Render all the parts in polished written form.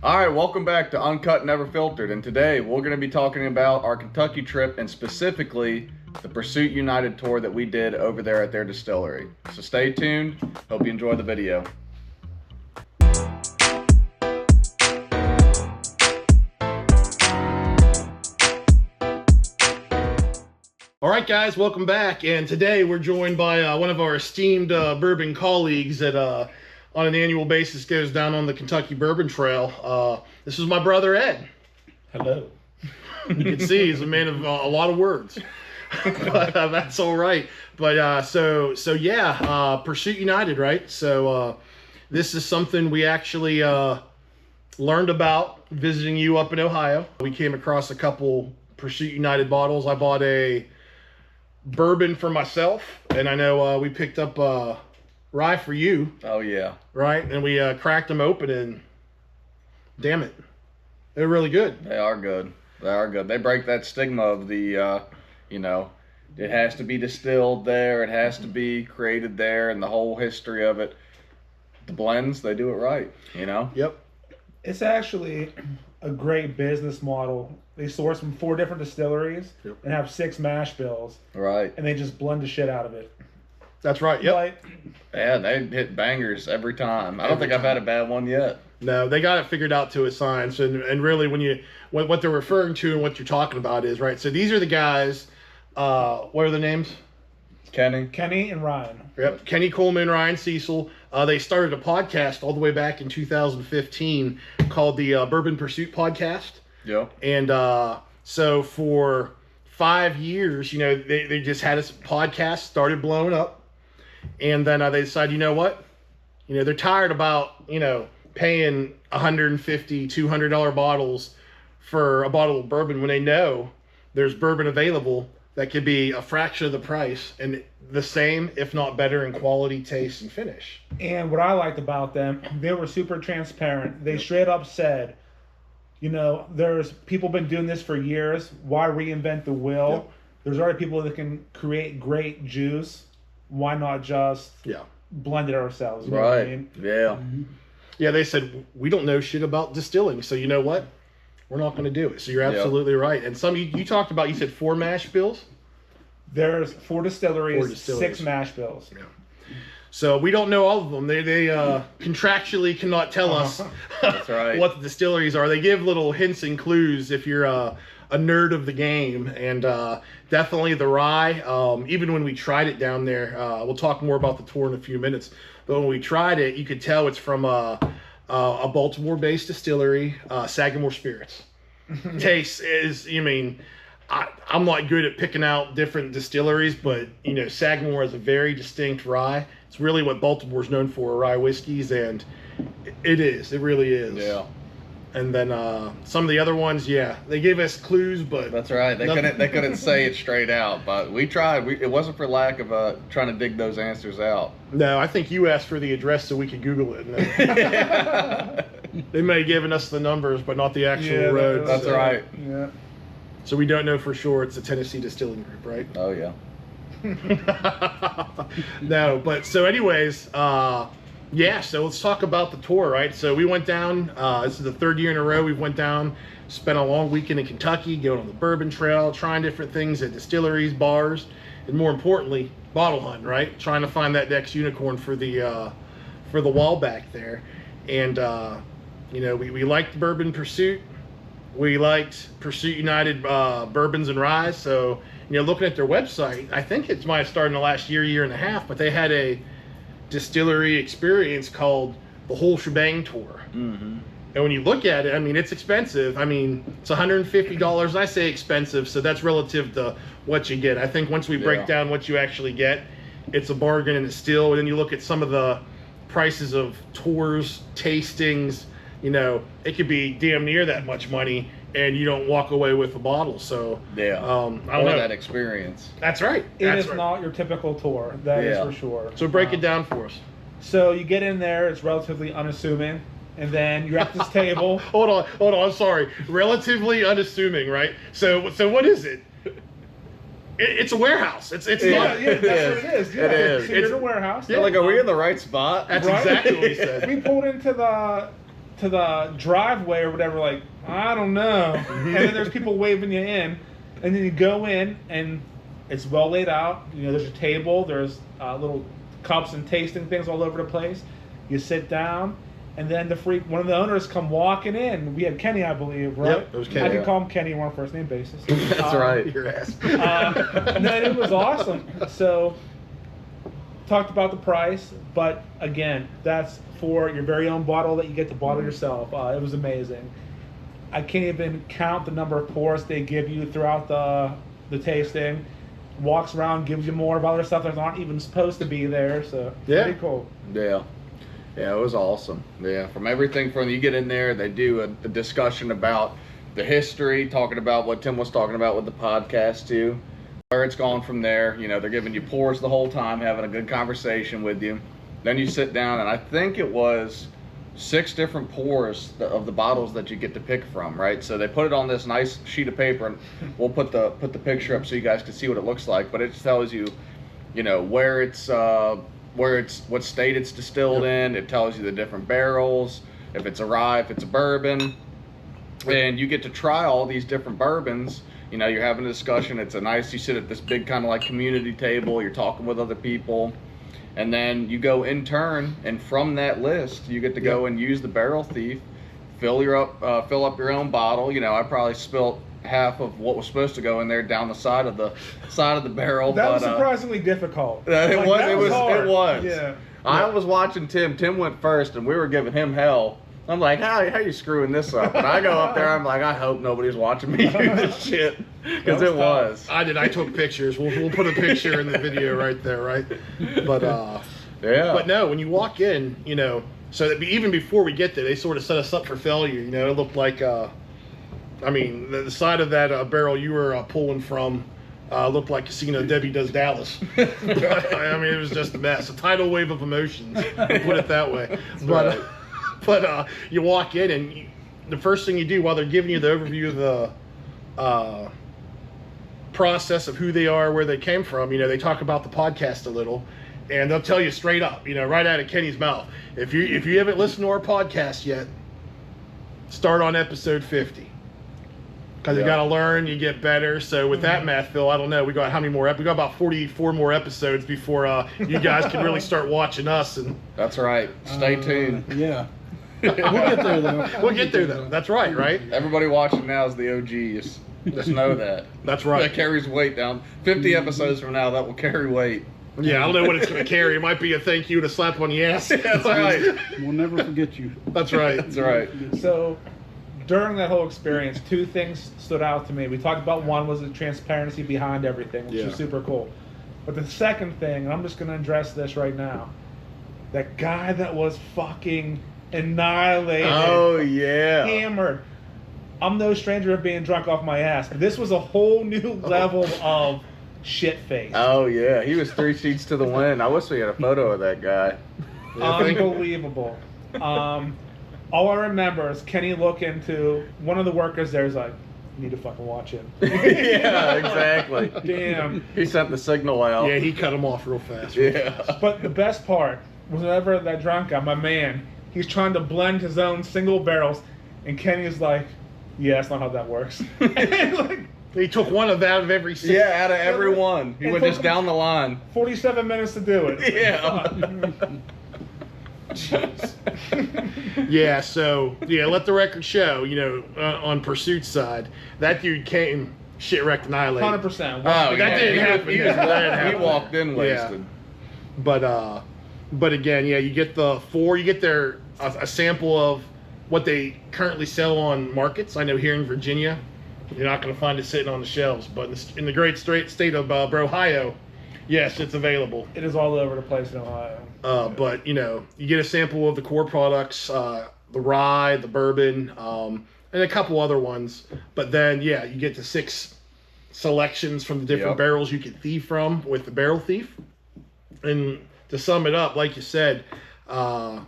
All right, welcome back to Uncut Never Filtered, and today we're going to be talking about our Kentucky trip and specifically the Pursuit United tour that we did over there at their distillery. So stay tuned. Hope you enjoy the video. All right, guys, welcome back. And today we're joined by one of our esteemed bourbon colleagues that on an annual basis goes down on the Kentucky Bourbon Trail. This is my brother, Ed. Hello. You can see he's a man of a lot of words. But that's all right. But Pursuit United, right? So this is something we actually learned about visiting you up in Ohio. We came across a couple Pursuit United bottles. I bought a bourbon for myself, and I know we picked up rye for you. Oh, yeah. Right? And we cracked them open, and damn it, they're really good. They are good. They are good. They break that stigma of the, it has to be distilled there, it has to be created there, and the whole history of it. The blends, they do it right, Yep. It's actually a great business model. They source from 4 different distilleries and have 6 mash bills. Right. And they just blend the shit out of it. That's right. Yep. Like, Yeah, they hit bangers every time. I don't think I've had a bad one yet. No, they got it figured out to a science, and really what they're referring to and what you're talking about is, right, so these are the guys, what are the names? Kenny and Ryan. Yep, Kenny Coleman, Ryan Cecil. They started a podcast all the way back in 2015 called the Bourbon Pursuit Podcast. Yep. And so for 5 years, they just had this podcast, started blowing up, and then they decided, you know what? They're tired about, paying $150, $200 bottles for a bottle of bourbon when they know there's bourbon available that could be a fraction of the price and the same, if not better, in quality, taste, and finish. And what I liked about them, they were super transparent. They straight up said, there's people been doing this for years. Why reinvent the wheel? Yep. There's already people that can create great juice. Why not just blend it ourselves? You know what I mean? Yeah. Mm-hmm. Yeah, they said, we don't know shit about distilling, so you know what? We're not going to do it. So you're absolutely right. And some you talked about, you said 4 mash bills? There's 4 distilleries, 4 distilleries. 6 mash bills. Yeah. So we don't know all of them. They contractually cannot tell us That's right. what the distilleries are. They give little hints and clues if you're a nerd of the game. And definitely the rye, even when we tried it down there, we'll talk more about the tour in a few minutes. But when we tried it, you could tell it's from a Baltimore-based distillery, Sagamore Spirits. Taste is, I'm not good at picking out different distilleries, but, Sagamore has a very distinct rye. It's really what Baltimore's known for, rye whiskeys, and it really is. Yeah. And then some of the other ones, they gave us clues, but That's right. They couldn't say it straight out, but we tried. It wasn't for lack of trying to dig those answers out. no, I think you asked for the address so we could Google it. And they may have given us the numbers, but not the actual roads. That's right. Yeah. So we don't know for sure it's a Tennessee Distilling Group, right? Oh yeah. No, but so anyways, so let's talk about the tour, right? So we went down, this is the 3rd year in a row we've went down, spent a long weekend in Kentucky, going on the Bourbon Trail, trying different things at distilleries, bars, and more importantly, bottle hunting, right? Trying to find that next unicorn for the wall back there. And, we liked Bourbon Pursuit. We liked Pursuit United bourbons and ryes. So, looking at their website, I think it might have started in the last year and a half, but they had a distillery experience called the whole Shebang tour. Mm-hmm. And when you look at it, it's expensive. It's $150. I say expensive, so that's relative to what you get. I think once we break down what you actually get, it's a bargain and it's still. And then you look at some of the prices of tours, tastings, it could be damn near that much money, and you don't walk away with a bottle. So I don't know that experience. That's right. It is not your typical tour, that is for sure. So break it down for us. So you get in there, it's relatively unassuming, and then you're at this table. Hold on, I'm sorry. Relatively unassuming, right? So what is it? It's a warehouse. It's not. Yeah, that's what it is. Yeah. It is. So you're in a warehouse. Yeah, are we in the right spot? That's Right? exactly what he said. We pulled into the to the driveway or whatever, like, I don't know. And then there's people waving you in, and then you go in, and it's well laid out. You know, there's a table, there's little cups and tasting things all over the place. You sit down, and then one of the owners come walking in. We had Kenny, I believe, right? Yep, it was Kenny. I can call him Kenny. We're on a first name basis. That's right. Your ass. No, it was awesome. So, talked about the price, but again, that's for your very own bottle that you get to bottle yourself. It was amazing. I can't even count the number of pours they give you throughout the tasting. Walks around, gives you more of other stuff that aren't even supposed to be there. So pretty cool. Yeah. Yeah, it was awesome. Yeah, from everything from you get in there, they do a discussion about the history, talking about what Tim was talking about with the podcast too, where it's gone from there. You know, they're giving you pours the whole time, having a good conversation with you. Then you sit down, and I think it was 6 different pours of the bottles that you get to pick from, right? So they put it on this nice sheet of paper, and we'll put the picture up so you guys can see what it looks like. But it tells you, you know, where it's what state it's distilled in. It tells you the different barrels, if it's a rye, if it's a bourbon, and you get to try all these different bourbons. You know, you're having a discussion. It's you sit at this big kind of like community table. You're talking with other people. And then you go in turn, and from that list, you get to go and use the barrel thief, fill up your own bottle. You know, I probably spilt half of what was supposed to go in there down the side of the barrel. That was surprisingly difficult. It was. Yeah. I was watching Tim. Tim went first, and we were giving him hell. I'm like, how you screwing this up? And I go up there, I'm like, I hope nobody's watching me do this shit, because it was. I took pictures. We'll put a picture in the video right there, right? But yeah. But no, when you walk in, you know, so that even before we get there, they sort of set us up for failure. You know, it looked like, I mean, the side of that barrel you were pulling from looked like Casino Debbie Does Dallas. I mean, it was just a mess, a tidal wave of emotions. I'll put it that way. But you walk in, and the first thing you do while they're giving you the overview of the process of who they are, where they came from, you know, they talk about the podcast a little, and they'll tell you straight up, you know, right out of Kenny's mouth, if you haven't listened to our podcast yet, start on episode 50. Because you got to learn, you get better. So with that math, Phil, I don't know. We got how many more? We got about 44 more episodes before you guys can really start watching us. And that's right. Stay tuned. Yeah. We'll get there though. We'll get there though. That's right, right? Everybody watching now is the OGs. Just know that. That's right. That carries weight down. 50 episodes from now, that will carry weight. Yeah, I don't know what it's going to carry. It might be a thank you to slap on the ass. That's right. We'll never forget you. That's right. That's right. So, during that whole experience, 2 things stood out to me. We talked about one was the transparency behind everything, which is super cool. But the second thing, and I'm just going to address this right now, that guy that was fucking annihilated. Oh, yeah. Hammered. I'm no stranger of being drunk off my ass, but this was a whole new level of shit face. Oh, yeah. He was 3 sheets to the wind. I wish we had a photo of that guy. Unbelievable. All I remember is Kenny looking to one of the workers there's like, you need to fucking watch him. Yeah, exactly. Damn. He sent the signal out. Yeah, he cut him off real fast. But the best part was whenever that drunk guy, my man, he's trying to blend his own single barrels, and Kenny's like, yeah, that's not how that works. Like, he took one of out of every 6. Yeah, out of every one. He went just down the line. 47 minutes to do it. Yeah. Yeah, so, let the record show, you know, on Pursuit's side, that dude came shit wrecked annihilated. 100%. Oh, That didn't happen. He walked in wasted. Yeah. But again, you get the 4, you get a sample of what they currently sell on markets. I know here in Virginia, you're not going to find it sitting on the shelves, but in the great state of Ohio, yes, it's available. It is all over the place in Ohio. But, you know, you get a sample of the core products, the rye, the bourbon, and a couple other ones. But then, you get the 6 selections from the different barrels you can thief from with the barrel thief. And to sum it up, like you said, I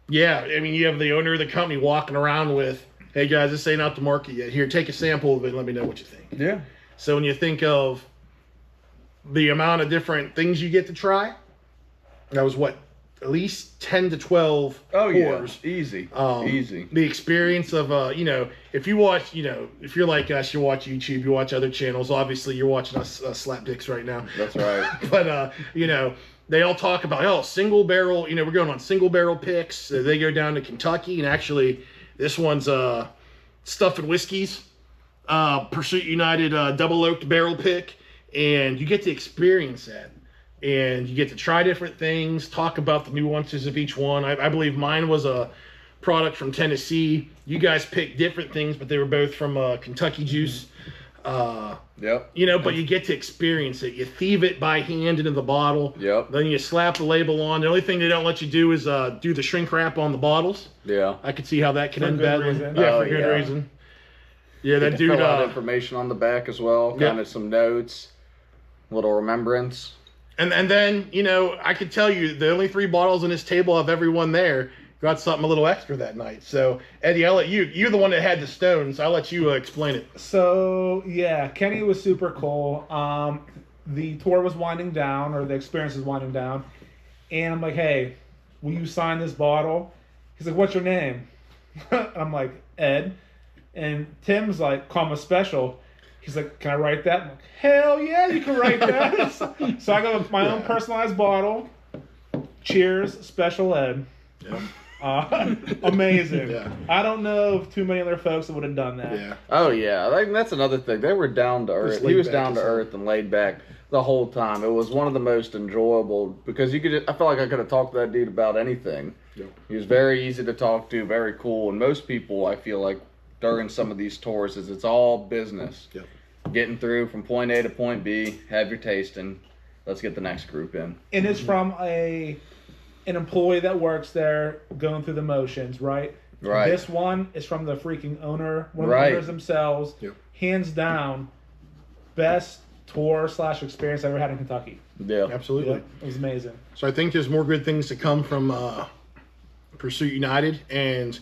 mean, you have the owner of the company walking around with, hey guys, this ain't out to market yet. Here, take a sample of it and let me know what you think. Yeah. So when you think of the amount of different things you get to try, that was what, at least 10 to 12 Oh pours. yeah, easy, easy. The experience of, if you watch, if you're like us, you watch YouTube, you watch other channels. Obviously, you're watching us slap dicks right now. That's right. But, they all talk about, single barrel, we're going on single barrel picks. They go down to Kentucky, and actually, this one's Stuff and Whiskeys, Pursuit United double oaked barrel pick, and you get to experience that. And you get to try different things, talk about the nuances of each one. I believe mine was a product from Tennessee. You guys picked different things, but they were both from Kentucky Juice. Yep. But you get to experience it. You thieve it by hand into the bottle. Yep. Then you slap the label on. The only thing they don't let you do is do the shrink wrap on the bottles. Yeah. I could see how that can For end good badly. reason. Yeah, Oh, for good yeah. reason. Yeah, that dude. Fill out information on the back as well. Yep. Kind of some notes, little remembrance. And then, I could tell you the only 3 bottles on this table of everyone there got something a little extra that night. So, Eddie, I'll let you're the one that had the stones. I'll let you explain it. So yeah, Kenny was super cool. The tour was winding down, or the experience was winding down, and I'm like, hey, will you sign this bottle? He's like, what's your name? I'm like, Ed. And Tim's like, comma special. He's like, can I write that? I'm like, hell yeah, you can write that. So I got my own personalized bottle. Cheers, Special Ed. Yeah. Amazing. Yeah. I don't know of too many other folks that would have done that. Yeah. Oh yeah, that's another thing. They were down to earth. Just laid He was back down to as hell. earth and laid back the whole time. It was one of the most enjoyable because I feel like I could have talked to that dude about anything. Yep. He was very easy to talk to, very cool, and most people I feel like during some of these tours it's all business. Yep. Getting through from point A to point B, have your tasting. Let's get the next group in. And it's from an employee that works there going through the motions, right? Right. This one is from the freaking owner, one of Right. the owners themselves. Yep. Hands down, best tour / experience I ever had in Kentucky. Yeah. Absolutely. Yep, it was amazing. So I think there's more good things to come from Pursuit United, and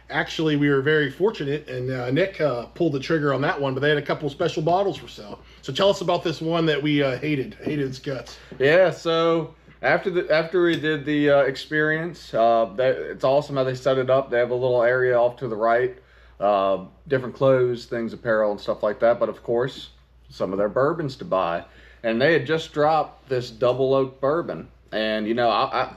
actually we were very fortunate, and Nick pulled the trigger on that one, but they had a couple special bottles for sale. So tell us about this one that we hated its guts. Yeah, so after we did the experience, it's awesome how they set it up. They have a little area off to the right, different clothes, things, apparel, and stuff like that. But of course, some of their bourbons to buy, and they had just dropped this double oak bourbon. And I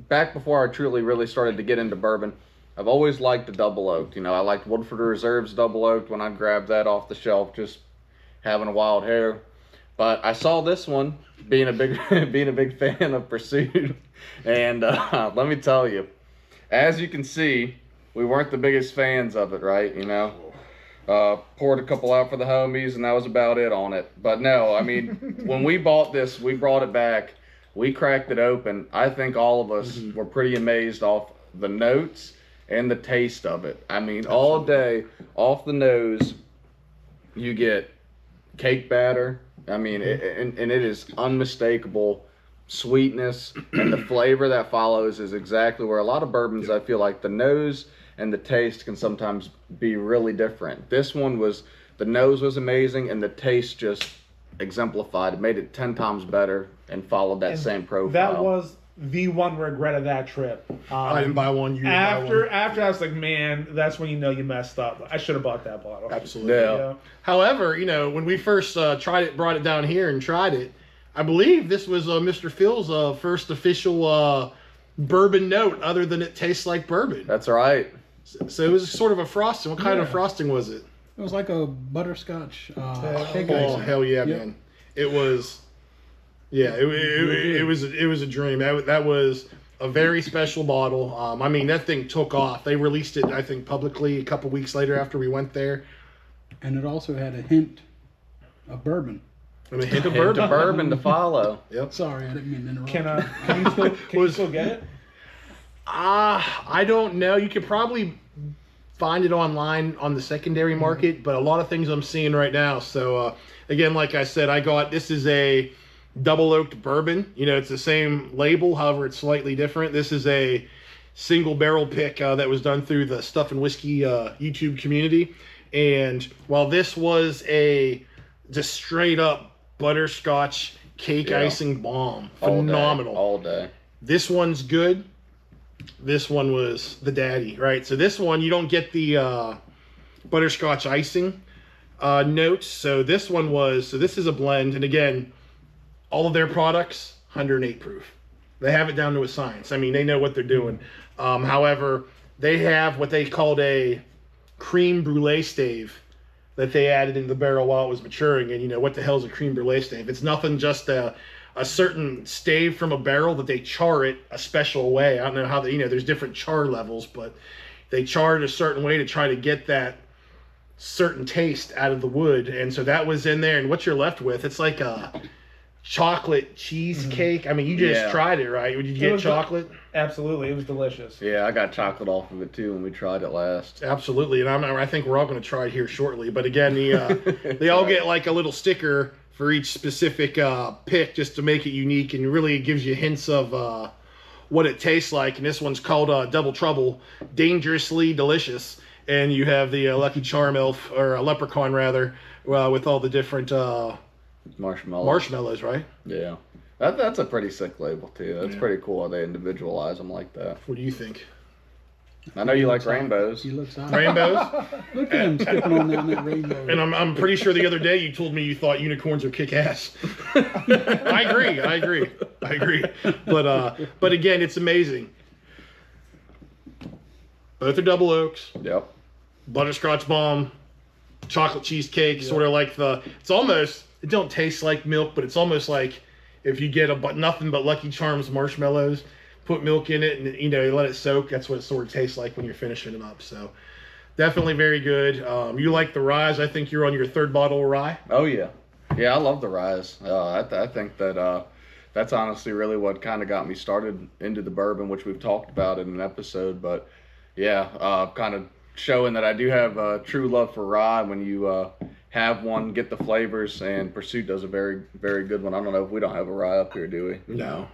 back before I truly really started to get into bourbon, I've always liked the double oaked. I liked Woodford Reserve's double oaked when I'd grab that off the shelf, just having a wild hair. But I saw this one, being a big fan of Pursuit, and let me tell you, as you can see, we weren't the biggest fans of it, right? Poured a couple out for the homies, and that was about it on it. But no, I mean, when we bought this, we brought it back, we cracked it open. I think all of us were pretty amazed off the notes and the taste of it. I mean, all day, off the nose, you get cake batter. I mean, and it is unmistakable sweetness, and the flavor that follows is exactly where a lot of bourbons, I feel like the nose and the taste can sometimes be really different. This one the nose was amazing, and the taste just exemplified. It made it 10 times better and followed that And same profile. That was the one regret of that trip. I didn't buy one. You didn't buy one. After I was like, man, that's when you messed up. I should have bought that bottle. Absolutely. Yeah. However, when we first brought it down here and tried it, I believe this was Mr. Phil's first official bourbon note, other than it tastes like bourbon. That's right. So it was sort of a frosting. What kind of frosting was it? It was like a butterscotch cake Oh icing. hell yeah, Yep. man! It was, yeah, it was a dream. That was a very special bottle. I mean, that thing took off. They released it, I think, publicly a couple weeks later after we went there. And it also had a hint of bourbon. And a hint of Hint bourbon. of bourbon to follow. Yep. Sorry, I didn't mean to interrupt. Can you still get it? I don't know. You could probably find it online on the secondary market, but a lot of things I'm seeing right now. So again, like I said, this is a double oaked bourbon. It's the same label, however it's slightly different. This is a single barrel pick that was done through the Stuff and Whiskey YouTube community. And while this was a just straight up butterscotch cake icing bomb, phenomenal. All day. This one's good. This one was the daddy, right? So this one, you don't get the butterscotch icing notes. So this one was, so this is a blend. And again, all of their products, 108 proof. They have it down to a science. I mean, they know what they're doing. However, they have what they called a creme brulee stave that they added into the barrel while it was maturing. And you know, what the hell is a creme brulee stave? It's nothing, just a certain stave from a barrel that they char it a special way. I don't know how they, you know, there's different char levels, but they char it a certain way to try to get that certain taste out of the wood. And so that was in there. And what you're left with, it's like a chocolate cheesecake. I mean, you just tried it, right? Did you get chocolate? Absolutely, it was delicious. Yeah, I got chocolate off of it too when we tried it last. Absolutely, and I think we're all going to try it here shortly. But again, they all get like a little sticker for each specific pick, just to make it unique, and really gives you hints of what it tastes like. And this one's called Double Trouble, Dangerously Delicious. And you have the Lucky Charm elf, or a leprechaun rather, with all the different marshmallows, right? Yeah. That's a pretty sick label too. That's pretty cool how they individualize them like that. What do you think? I know you like rainbows. He looks out. Rainbows? Look at him skipping on down that rainbow. And I'm pretty sure the other day you told me you thought unicorns would kick ass. I agree. But again, it's amazing. Both are double oaks. Yep. Butterscotch bomb, chocolate cheesecake, sort of like it's almost, it don't taste like milk, but it's almost like if you get nothing but Lucky Charms marshmallows, put milk in it, and you know, you let it soak. That's what it sort of tastes like when you're finishing them up. So definitely very good. You like the ryes. I think you're on your third bottle of rye. Oh yeah, yeah, I love the ryes. I think that that's honestly really what kind of got me started into the bourbon, which we've talked about in an episode. But yeah, kind of showing that I do have a true love for rye. When you have one, get the flavors, and Pursuit does a very, very good one. I don't know if we don't have a rye up here, do we? No.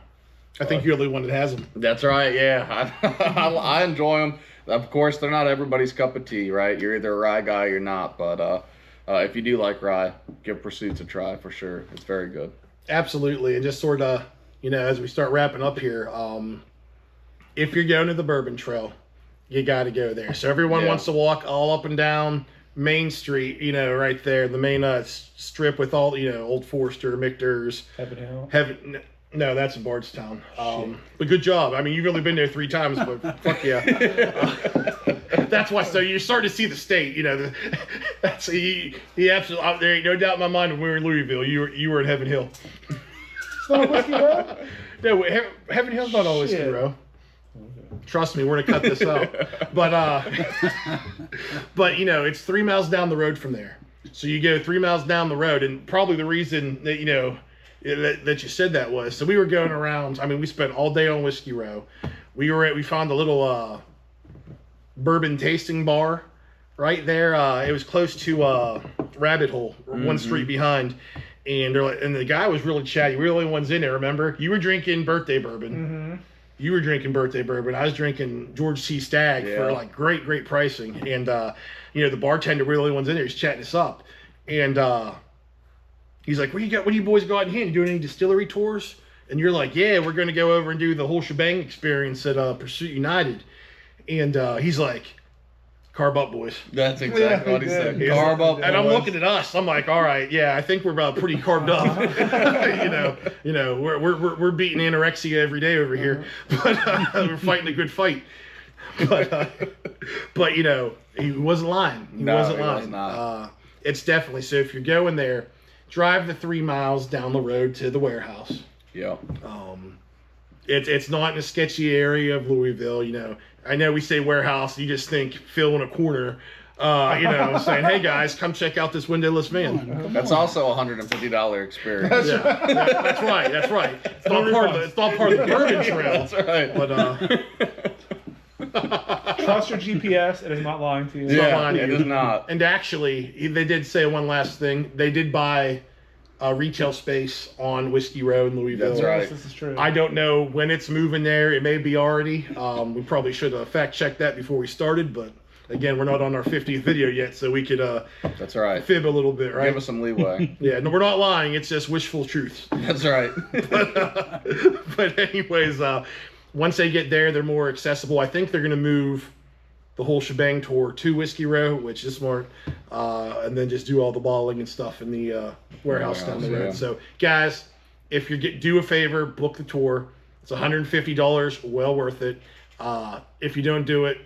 I think you're the one that has them. That's right, yeah. I enjoy them. Of course, they're not everybody's cup of tea, right? You're either a rye guy or you're not. But if you do like rye, give Pursuits a try for sure. It's very good. Absolutely. And just sort of, you know, as we start wrapping up here, if you're going to the Bourbon Trail, you got to go there. So everyone wants to walk all up and down Main Street, you know, right there, the main strip with all, you know, Old Forester, Michter's. Heaven Hill. No, that's in Bardstown. But good job. I mean, you've only been there 3 times, but fuck yeah. That's why. So you're starting to see the state. You know, that's he absolutely. There ain't no doubt in my mind when we were in Louisville, you were at Heaven Hill. It's not a Whiskey Row? No, Heaven Hill's not always Whiskey Row. Trust me, we're gonna cut this out. But you know, it's 3 miles down the road from there. So you go 3 miles down the road, and probably the reason that you know that you said that was, so we were going around. I mean, we spent all day on Whiskey Row. We found a little bourbon tasting bar right there. It was close to Rabbit Hole, one street behind. And the guy was really chatty. We were the only ones in there. Remember, you were drinking birthday bourbon. Mm-hmm. You were drinking birthday bourbon. I was drinking George C. Stagg for like great pricing. And you know, the bartender, we're the only ones in there. He's chatting us up, and he's like, "What do you boys got in hand? You doing any distillery tours?" And you're like, "Yeah, we're going to go over and do the whole shebang experience at Pursuit United." And he's like, "Carb up, boys." That's exactly what he said. Carb up, and I'm looking at us. I'm like, "All right, yeah, I think we're pretty carved up." you know, we're beating anorexia every day over here, but we're fighting a good fight. But you know, he wasn't lying. He wasn't lying. Was not. It's definitely, so if you're going there, drive the 3 miles down the road to the warehouse. Yeah. It's not in a sketchy area of Louisville. You know, I know we say warehouse, you just think Phil in a corner. You know, saying, "Hey guys, come check out this windowless van." That's also a $150 experience. That's right. It's not part of the Bourbon Trail. That's right. But Trust your GPS. It is not lying to you. It's not lying to it you. is not. And actually, they did say one last thing. They did buy retail space on Whiskey Row in Louisville. That's right. Yes, this is true. I don't know when it's moving there. It may be already. We probably should have fact checked that before we started, but Again, we're not on our 50th video yet, so we could That's right. fib a little bit, right? Give us some leeway. Yeah, no, we're not lying. It's just wishful truth. That's right. But anyways, once they get there, they're more accessible. I think they're going to move the whole shebang tour to Whiskey Row, which is smart, and then just do all the bottling and stuff in the warehouse down the road. Yeah. So, guys, if you do a favor, book the tour. It's $150, well worth it. If you don't do it,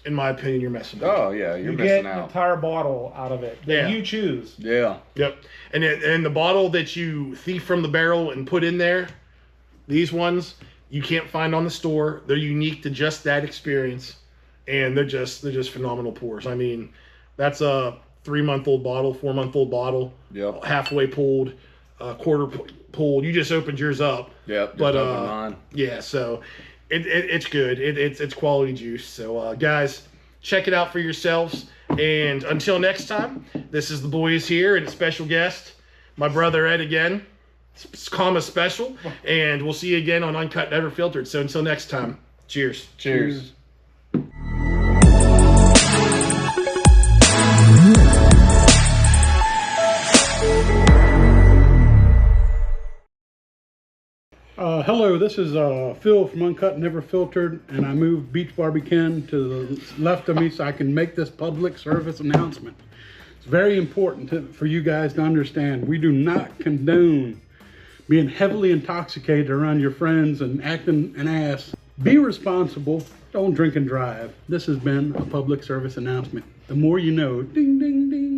in my opinion, you're messing up. Oh yeah, you're You missing get an out. entire bottle out of it that Yeah. you choose. Yeah. Yep. And the bottle that you thief from the barrel and put in there, these ones you can't find on the store. They're unique to just that experience, and they're just phenomenal pours. I mean, that's a 3-month-old bottle, 4-month-old bottle, Yep. halfway pulled, quarter pulled. You just opened yours up. Yep. Just But open mine. yeah, so it's good. It's quality juice. So guys, check it out for yourselves. And until next time, this is the boys here and a special guest, my brother Ed again, comma special. And we'll see you again on Uncut Never Filtered. So until next time, cheers. Cheers. Hello, this is Phil from Uncut Never Filtered, and I moved Beach Barbican to the left of me so I can make this public service announcement. It's very important for you guys to understand. We do not condone being heavily intoxicated around your friends and acting an ass. Be responsible. Don't drink and drive. This has been a public service announcement. The more you know. Ding, ding, ding.